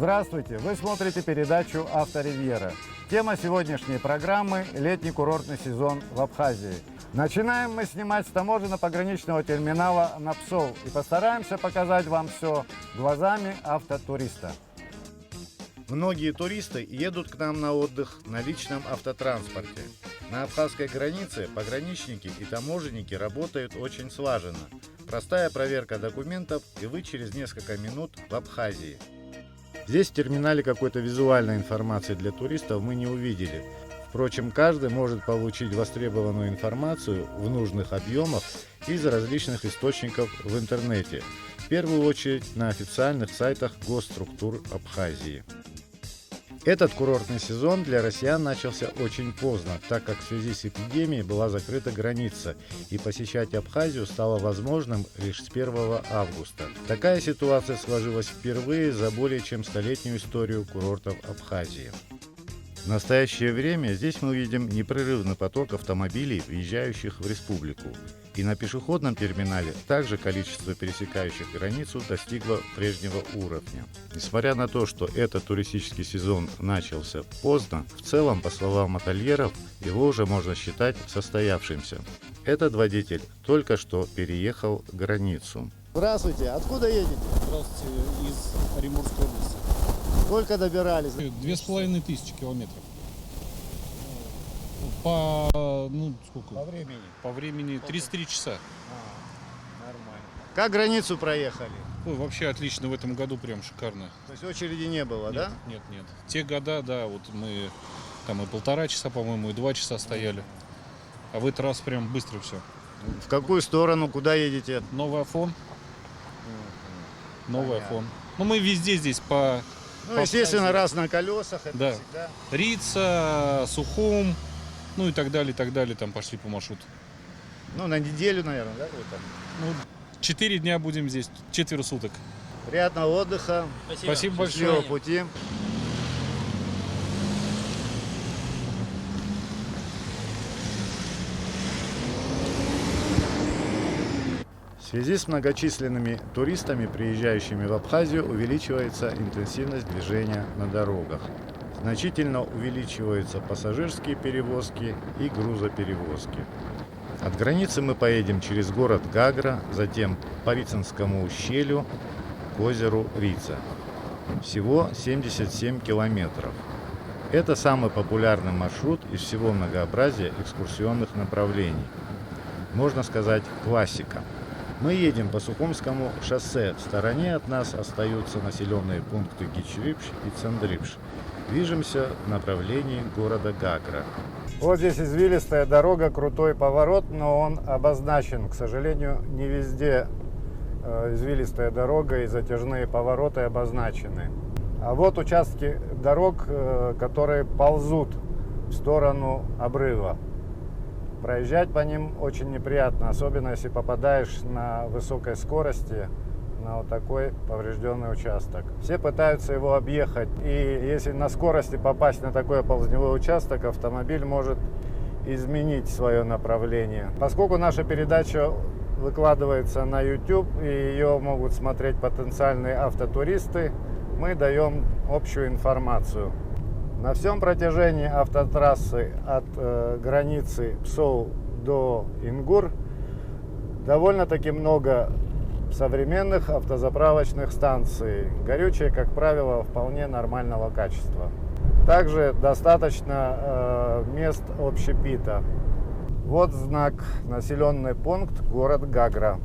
Здравствуйте! Вы смотрите передачу «Авторивьера». Тема сегодняшней программы – летний курортный сезон в Абхазии. Начинаем мы снимать с таможенно-пограничного терминала на Псол и постараемся показать вам все глазами автотуриста. Многие туристы едут к нам на отдых на личном автотранспорте. На абхазской границе пограничники и таможенники работают очень слаженно. Простая проверка документов, и вы через несколько минут в Абхазии. Здесь в терминале какой-то визуальной информации для туристов мы не увидели. Впрочем, каждый может получить востребованную информацию в нужных объемах из различных источников в интернете, в первую очередь на официальных сайтах госструктур Абхазии. Этот курортный сезон для россиян начался очень поздно, так как в связи с эпидемией была закрыта граница, и посещать Абхазию стало возможным лишь с 1 августа. Такая ситуация сложилась впервые за более чем столетнюю историю курортов Абхазии. В настоящее время здесь мы видим непрерывный поток автомобилей, въезжающих в республику. И на пешеходном терминале также количество пересекающих границу достигло прежнего уровня. Несмотря на то, что этот туристический сезон начался поздно, в целом, по словам ательеров, его уже можно считать состоявшимся. Этот водитель только что переехал границу. Здравствуйте, откуда едете? Здравствуйте, из Оренбургской области. Сколько добирались? 2500 километров. Сколько? По времени. По времени 33 часа. Нормально. Как границу проехали? Ой, вообще отлично в этом году, прям шикарно. То есть очереди не было, Нет, да? нет. Те года, да, вот мы там и 1,5 часа, по-моему, и 2 часа стояли. А в этот раз прям быстро все. В какую сторону, куда едете? Новый Афон. Новый Афон. Ну, мы везде здесь по... Ну, естественно, раз на колесах, это Да. всегда. Рица, Сухум, ну и так далее, там пошли по маршруту. Ну, на неделю, наверное, да? Вот там. Ну, 4 дня будем здесь, 4 суток. Приятного отдыха. Спасибо большое. Счастливого пути. В связи с многочисленными туристами, приезжающими в Абхазию, увеличивается интенсивность движения на дорогах. Значительно увеличиваются пассажирские перевозки и грузоперевозки. От границы мы поедем через город Гагра, затем по Рицинскому ущелью к озеру Рица. Всего 77 километров. Это самый популярный маршрут из всего многообразия экскурсионных направлений. Можно сказать, классика. Мы едем по Сухумскому шоссе. В стороне от нас остаются населенные пункты Гичрипш и Цандрипш. Движемся в направлении города Гагра. Вот здесь извилистая дорога, крутой поворот, но он обозначен. К сожалению, не везде извилистая дорога и затяжные повороты обозначены. А вот участки дорог, которые ползут в сторону обрыва. Проезжать по ним очень неприятно, особенно если попадаешь на высокой скорости на вот такой поврежденный участок. Все пытаются его объехать, и если на скорости попасть на такой ползневой участок, автомобиль может изменить свое направление. Поскольку наша передача выкладывается на YouTube и ее могут смотреть потенциальные автотуристы, мы даем общую информацию. На всем протяжении автотрассы от границы Псол до Ингур довольно-таки много современных автозаправочных станций. Горючее, как правило, вполне нормального качества. Также достаточно мест общепита. Вот знак, населенный пункт, город Гагра.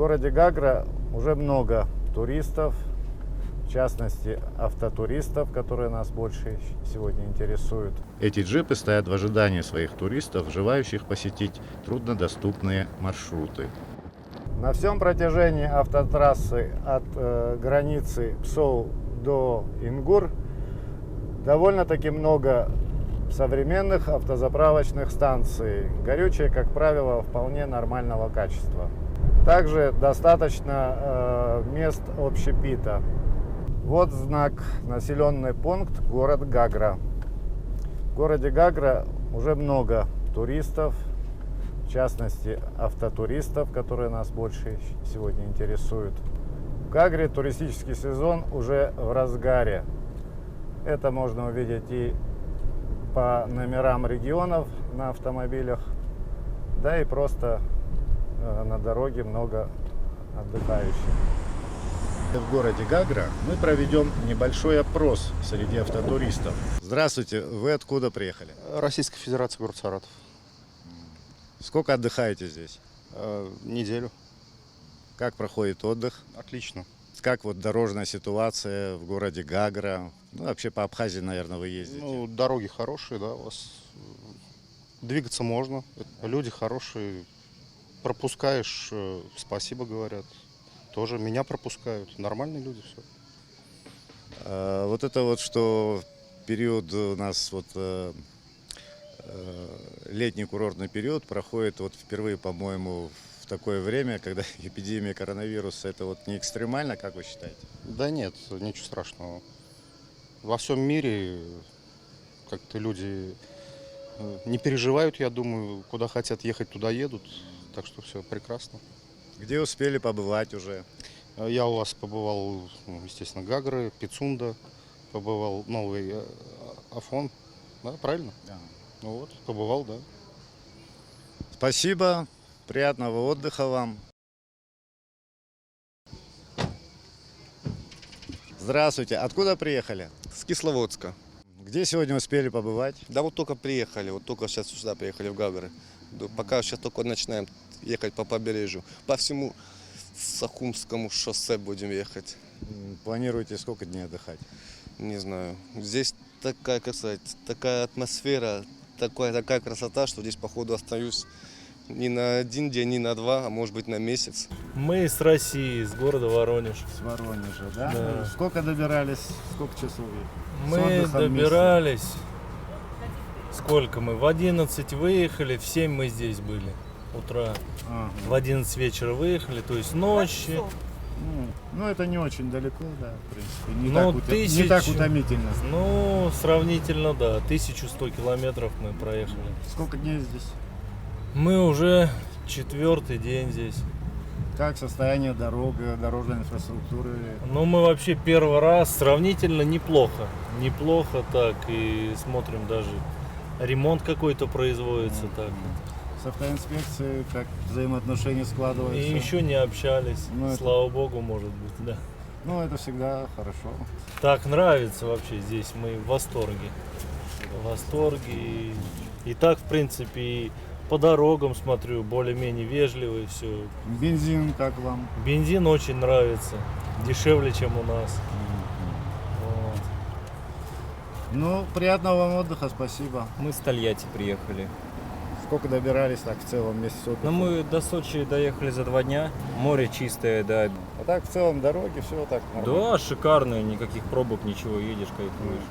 В городе Гагра уже много туристов, в частности, автотуристов, которые нас больше сегодня интересуют. Эти джипы стоят в ожидании своих туристов, желающих посетить труднодоступные маршруты. На всем протяжении автотрассы от границы Псол до Ингур довольно-таки много современных автозаправочных станций. Горючее, как правило, вполне нормального качества. Также достаточно мест общепита. Вот знак, населенный пункт, город Гагра. В городе Гагра уже много туристов, в частности автотуристов, которые нас больше сегодня интересуют. В Гагре туристический сезон уже в разгаре. Это можно увидеть и по номерам регионов на автомобилях, да и просто на дороге много отдыхающих. В городе Гагра мы проведем небольшой опрос среди автотуристов. Здравствуйте, вы откуда приехали? Российская Федерация, город Саратов. Сколько отдыхаете здесь? Неделю. Как проходит отдых? Отлично. Как вот дорожная ситуация в городе Гагра? Ну, вообще по Абхазии, наверное, вы ездите. Ну, дороги хорошие, да, у вас двигаться можно. Люди хорошие. Пропускаешь, спасибо говорят. Тоже меня пропускают. Нормальные люди, все. Вот это вот, что период у нас вот летний курортный период проходит вот впервые, по-моему, в такое время, когда эпидемия коронавируса, это вот не экстремально, как вы считаете? Да нет, ничего страшного. Во всем мире как-то люди не переживают, я думаю, куда хотят ехать, туда едут. Так что все прекрасно. Где успели побывать уже? Я у вас побывал, естественно, Гагры, Пицунда, побывал Новый Афон, да, правильно? Да. Ну вот, побывал, да. Спасибо, приятного отдыха вам. Здравствуйте, откуда приехали? С Кисловодска. Где сегодня успели побывать? Да вот только приехали, вот только сейчас сюда приехали в Гагры. Пока сейчас только начинаем ехать по побережью. По всему Сахумскому шоссе будем ехать. Планируете сколько дней отдыхать? Не знаю. Здесь такая, как сказать, такая атмосфера, такая красота, что здесь походу остаюсь не на один день, не на два, а может быть на месяц. Мы с России, с города Воронеж. С Воронежа, да? Да. Сколько добирались, сколько часов? С Мы отдыхом добирались, сколько мы? В 11 выехали, в 7 мы здесь были утра. Ага. В 11 вечера выехали, то есть ночи. Ну, это не очень далеко, да, в принципе. Не, Ну, так, не так утомительно. Ну, сравнительно, да, 1100 километров мы проехали. Сколько дней здесь? Мы уже 4-й день здесь. Как состояние дорог, дорожной инфраструктуры? Ну, мы вообще первый раз сравнительно неплохо. Неплохо так, и смотрим даже ремонт какой-то производится так. С автоинспекцией как взаимоотношения складываются? И еще не общались, Ну, это- слава богу, может быть, да. Ну, это всегда хорошо. Так нравится вообще здесь, мы в восторге. В восторге. И так, в принципе, и по дорогам смотрю, более-менее вежливый, все. Бензин как вам? Бензин очень нравится, дешевле, чем у нас. Вот. Ну, приятного вам отдыха, спасибо. Мы с Тольятти приехали. Сколько добирались так в целом вместе с отдыхом? Но мы до Сочи доехали за 2 дня. Море чистое, да. А так в целом дороги, все так нормально? Да, шикарные, никаких пробок, ничего, едешь, кайфуешь.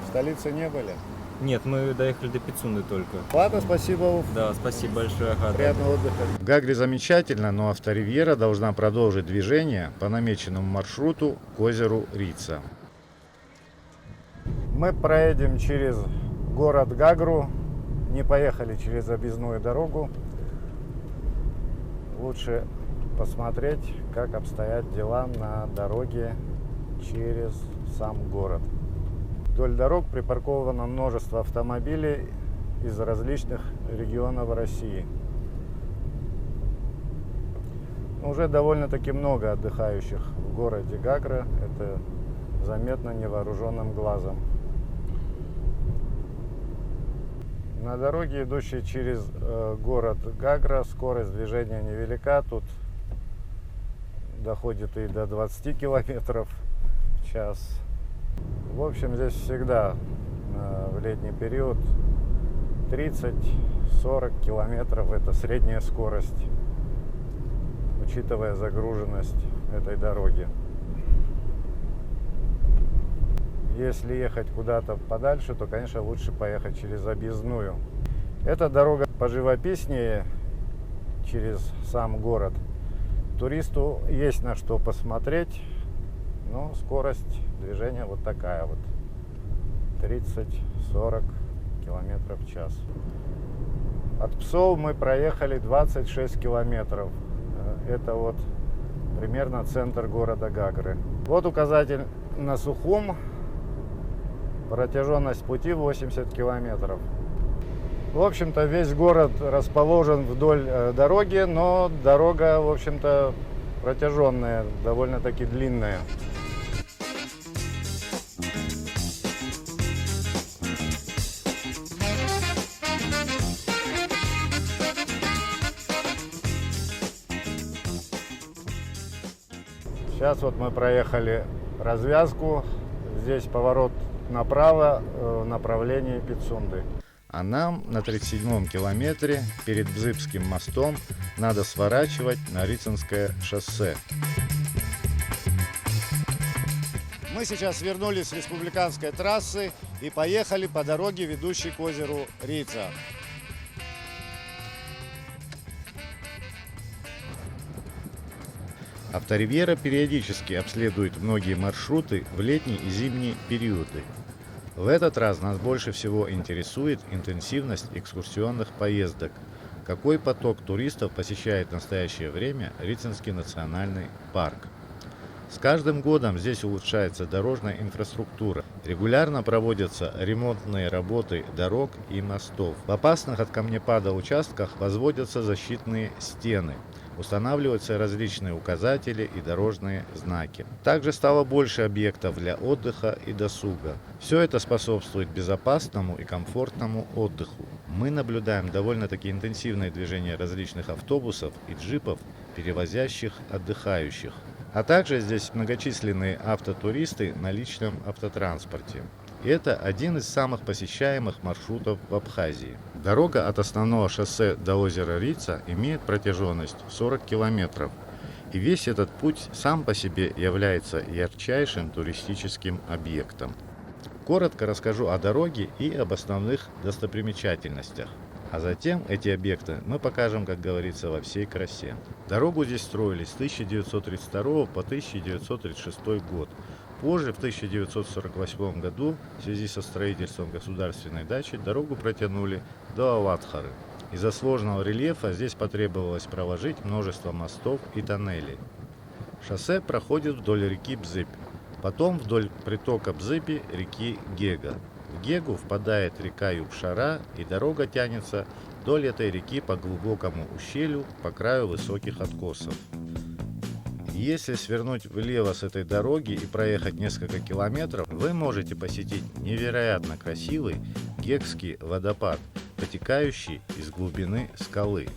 В столице не были? Нет, мы доехали до Пицунды только. Ладно, спасибо, Уф. Да, спасибо большое, Агата. Приятного отдыха. В Гагре замечательно, но Авторивьера должна продолжить движение по намеченному маршруту к озеру Рица. Мы проедем через город Гагру, не поехали через объездную дорогу. Лучше посмотреть, как обстоят дела на дороге через сам город. Вдоль дорог припарковано множество автомобилей из различных регионов России. Уже довольно-таки много отдыхающих в городе Гагра. Это заметно невооруженным глазом. На дороге, идущей через город Гагра, скорость движения невелика. Тут доходит и до 20 километров в час. В общем, здесь всегда в летний период 30-40 километров – это средняя скорость, учитывая загруженность этой дороги. Если ехать куда-то подальше, то, конечно, лучше поехать через объездную. Эта дорога поживописнее через сам город. Туристу есть на что посмотреть, но скорость движения вот такая вот. 30-40 километров в час. От Псов мы проехали 26 километров. Это вот примерно центр города Гагры. Вот указатель на Сухум. Протяженность пути 80 километров. В общем-то, весь город расположен вдоль дороги, но дорога, в общем-то, протяженная, довольно-таки длинная. Сейчас вот мы проехали развязку. Здесь поворот направо в направлении Пицунды. А нам на 37-м километре перед Бзыбским мостом надо сворачивать на Рицинское шоссе. Мы сейчас вернулись с республиканской трассы и поехали по дороге, ведущей к озеру Рица. Авторивьера периодически обследует многие маршруты в летний и зимний периоды. В этот раз нас больше всего интересует интенсивность экскурсионных поездок. Какой поток туристов посещает в настоящее время Рицинский национальный парк? С каждым годом здесь улучшается дорожная инфраструктура. Регулярно проводятся ремонтные работы дорог и мостов. В опасных от камнепада участках возводятся защитные стены. Устанавливаются различные указатели и дорожные знаки. Также стало больше объектов для отдыха и досуга. Все это способствует безопасному и комфортному отдыху. Мы наблюдаем довольно-таки интенсивное движение различных автобусов и джипов, перевозящих отдыхающих. А также здесь многочисленные автотуристы на личном автотранспорте. И это один из самых посещаемых маршрутов в Абхазии. Дорога от основного шоссе до озера Рица имеет протяженность 40 километров. И весь этот путь сам по себе является ярчайшим туристическим объектом. Коротко расскажу о дороге и об основных достопримечательностях. А затем эти объекты мы покажем, как говорится, во всей красе. Дорогу здесь строили с 1932 по 1936 год. Позже, в 1948 году, в связи со строительством государственной дачи, дорогу протянули до Аватхары. Из-за сложного рельефа здесь потребовалось проложить множество мостов и тоннелей. Шоссе проходит вдоль реки Бзыбь, потом вдоль притока Бзыби реки Гега. В Гегу впадает река Юбшара, и дорога тянется вдоль этой реки по глубокому ущелью по краю высоких откосов. Если свернуть влево с этой дороги и проехать несколько километров, вы можете посетить невероятно красивый Гегский водопад, протекающий из глубины скалы.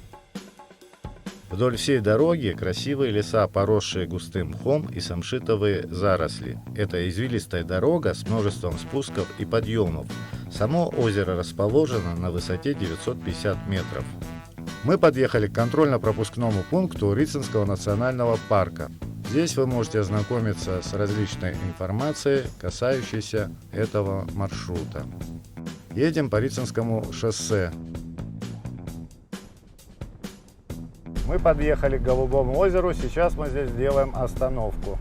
Вдоль всей дороги красивые леса, поросшие густым мхом, и самшитовые заросли. Это извилистая дорога с множеством спусков и подъемов. Само озеро расположено на высоте 950 метров. Мы подъехали к контрольно-пропускному пункту Рицинского национального парка. Здесь вы можете ознакомиться с различной информацией, касающейся этого маршрута. Едем по Рицинскому шоссе. Мы подъехали к Голубому озеру, сейчас мы здесь делаем остановку.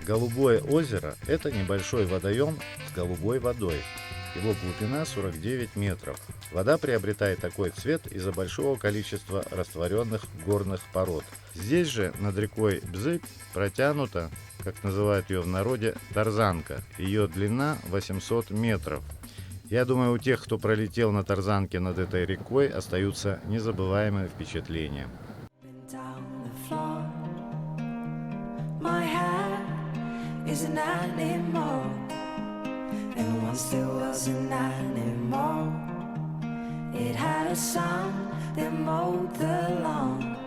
Голубое озеро – это небольшой водоем с голубой водой. Его глубина 49 метров. Вода приобретает такой цвет из-за большого количества растворенных горных пород. Здесь же над рекой Бзыбь протянута, как называют ее в народе, тарзанка. Ее длина 800 метров. Я думаю, у тех, кто пролетел на тарзанке над этой рекой, остаются незабываемые впечатления. Isn't anymore, and once there was an animal. It had a son that mowed the lawn.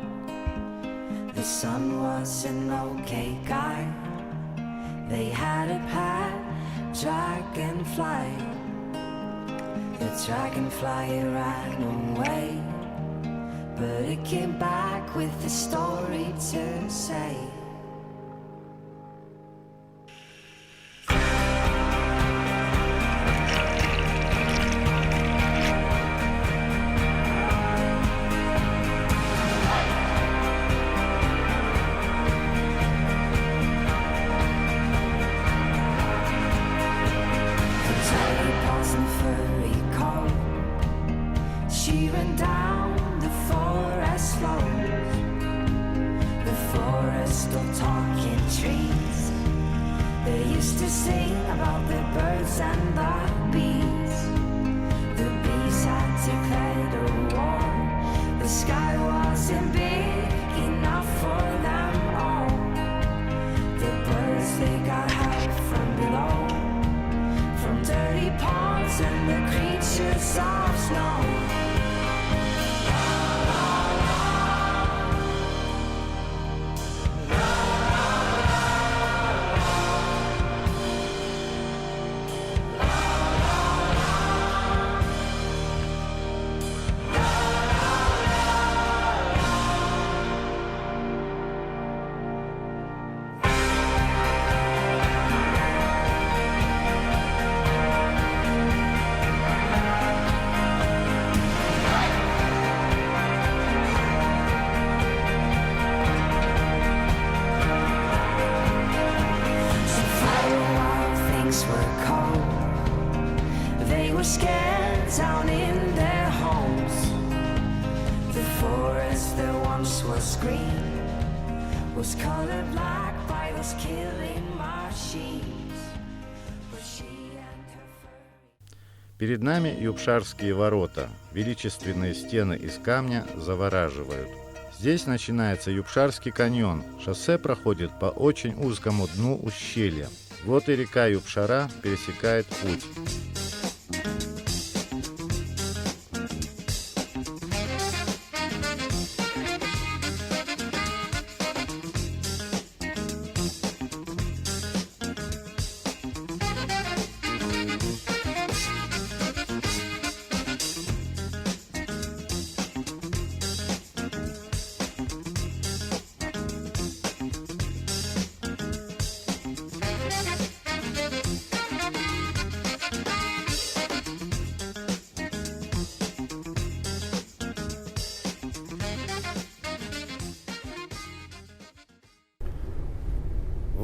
The son was an okay guy. They had a pet dragonfly. The dragonfly ran away, but it came back with a story to say. crystal talking trees. They used to sing about the birds and the bees. The bees had declared a war. The sky wasn't big enough for them all. The birds, they got help from below, from dirty ponds and the creatures of snow. So for a while things were cold. They were scared down in their homes. The forest that once was green was colored black by those killing machines. But she and her furry Перед нами Юбшарские ворота. Величественные стены из камня завораживают. Здесь начинается Юбшарский каньон. Шоссе проходит по очень узкому дну ущелья. Вот и река Юбшара пересекает путь.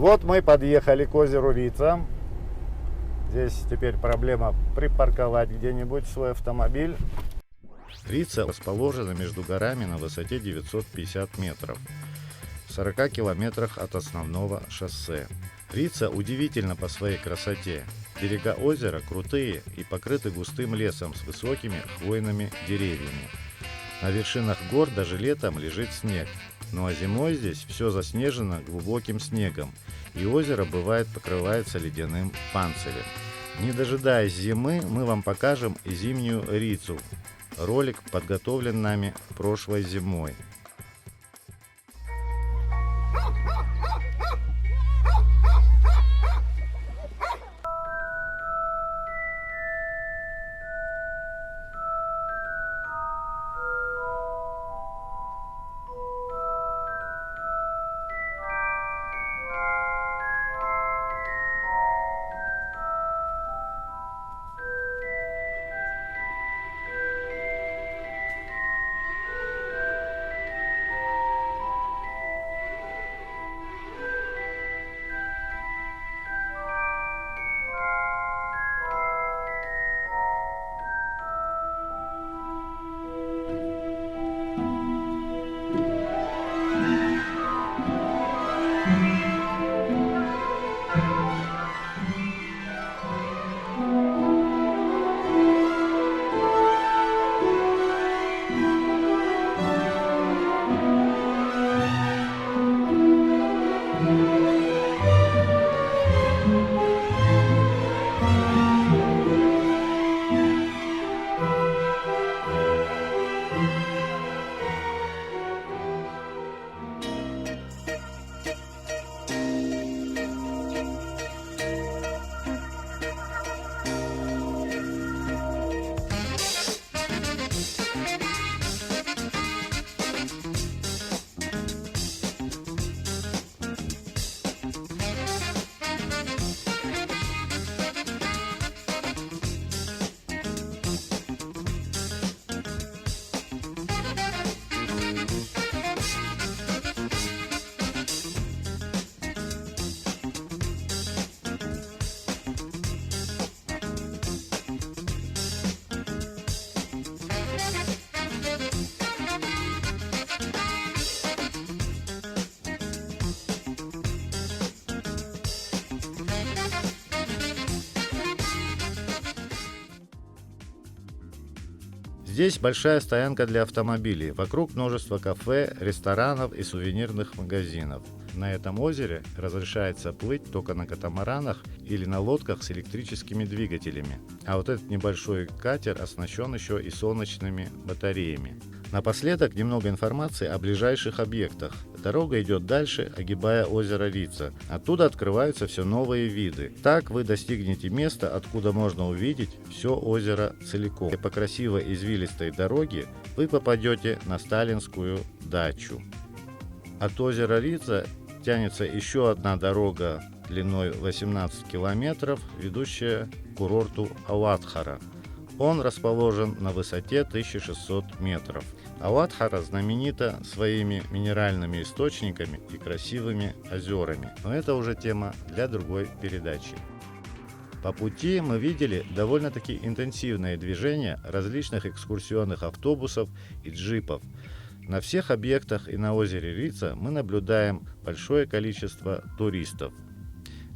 Вот мы подъехали к озеру Рица. Здесь теперь проблема припарковать где-нибудь свой автомобиль. Рица расположена между горами на высоте 950 метров, в 40 километрах от основного шоссе. Рица удивительна по своей красоте. Берега озера крутые и покрыты густым лесом с высокими хвойными деревьями. На вершинах гор даже летом лежит снег. Ну а зимой здесь все заснежено глубоким снегом, и озеро бывает покрывается ледяным панцирем. Не дожидаясь зимы, мы вам покажем и зимнюю Рицу. Ролик подготовлен нами прошлой зимой. Здесь большая стоянка для автомобилей. Вокруг множество кафе, ресторанов и сувенирных магазинов. На этом озере разрешается плыть только на катамаранах или на лодках с электрическими двигателями. А вот этот небольшой катер оснащен еще и солнечными батареями. Напоследок немного информации о ближайших объектах. Дорога идет дальше, огибая озеро Рица. Оттуда открываются все новые виды. Так вы достигнете места, откуда можно увидеть все озеро целиком. И по красивой извилистой дороге вы попадете на сталинскую дачу. От озера Рица тянется еще одна дорога длиной 18 километров, ведущая к курорту Ауатхара. Он расположен на высоте 1600 метров. Ауатхара знаменита своими минеральными источниками и красивыми озерами. Но это уже тема для другой передачи. По пути мы видели довольно-таки интенсивное движение различных экскурсионных автобусов и джипов. На всех объектах и на озере Рица мы наблюдаем большое количество туристов.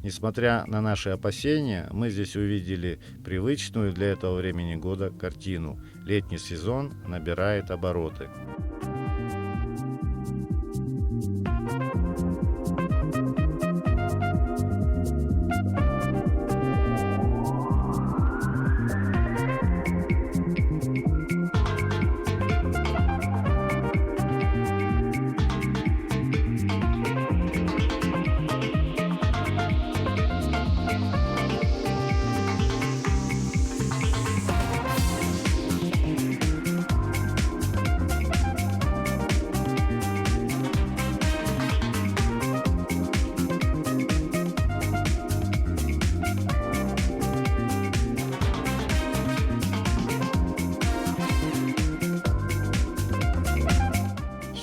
Несмотря на наши опасения, мы здесь увидели привычную для этого времени года картину. Летний сезон набирает обороты.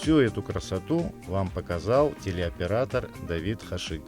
Всю эту красоту вам показал телеоператор Давид Хашик.